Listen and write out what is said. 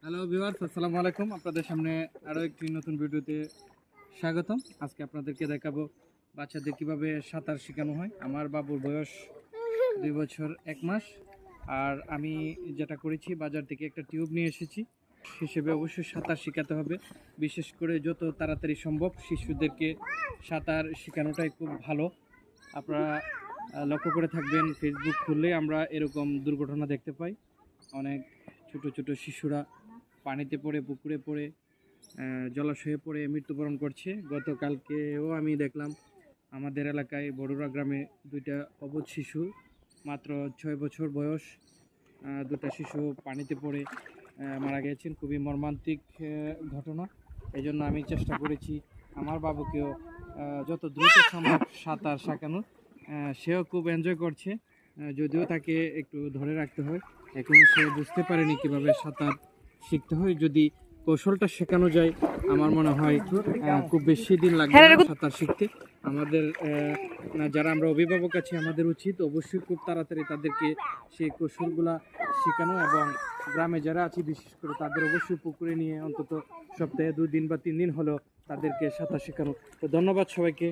Hello viewers, আসসালামু আলাইকুম। আপনাদের সামনে আরও একটি নতুন ভিডিওতে স্বাগতম। আজকে আপনাদেরকে দেখাবো বাচ্চাদের কিভাবে সাঁতার শেখানো হয়। আমার বাবুর বয়স 2 বছর 1 মাস। আর আমি যেটা করেছি, বাজার থেকে একটা টিউব নিয়ে এসেছি। হিসেবে অবশ্যই সাঁতার শেখাতে হবে, বিশেষ করে যত তাড়াতাড়ি সম্ভব। শিশুদেরকে সাঁতার শেখানোটাই খুব ভালো। আপনারা লক্ষ্য করে থাকবেন, ফেসবুক খুললে আমরা এরকম দুর্ঘটনা দেখতে পাই। অনেক ছোট ছোট শিশুরা পানিতে পড়ে, পুকুরে পড়ে, জলাশয়ে পড়ে মৃত্যুবরণ করছে। গতকালকেও আমি দেখলাম আমাদের এলাকায় বড়ুরা গ্রামে 2টা অবুঝ শিশু, মাত্র 6 বছর বয়স, 2টা শিশু পানিতে পড়ে মারা গেছেন। খুবই মর্মান্তিক ঘটনা। এই জন্য আমি চেষ্টা করেছি আমার বাবুকেও যত দ্রুত সম্ভব সাঁতার শেখানো। সেও খুব এনজয় করছে, যদিও তাকে একটু ধরে রাখতে হয়। এখনো সে বুঝতে পারেনি কীভাবে সাঁতার শিখতে হয়। যদি কৌশলটা শেখানো যায়, আমার মনে হয় খুব বেশি দিন লাগবে না সাঁতার শিখতে। আমাদের যারা আমরা অভিভাবক আছি, আমাদের উচিত অবশ্যই খুব তাড়াতাড়ি তাদেরকে সেই কৌশলগুলা শেখানো, এবং গ্রামে যারা আছি বিশেষ করে তাদের অবশ্যই পুকুরে নিয়ে অন্তত সপ্তাহে 2 দিন বা 3 দিন হলেও তাদেরকে সাঁতার শেখানো। তো ধন্যবাদ সবাইকে।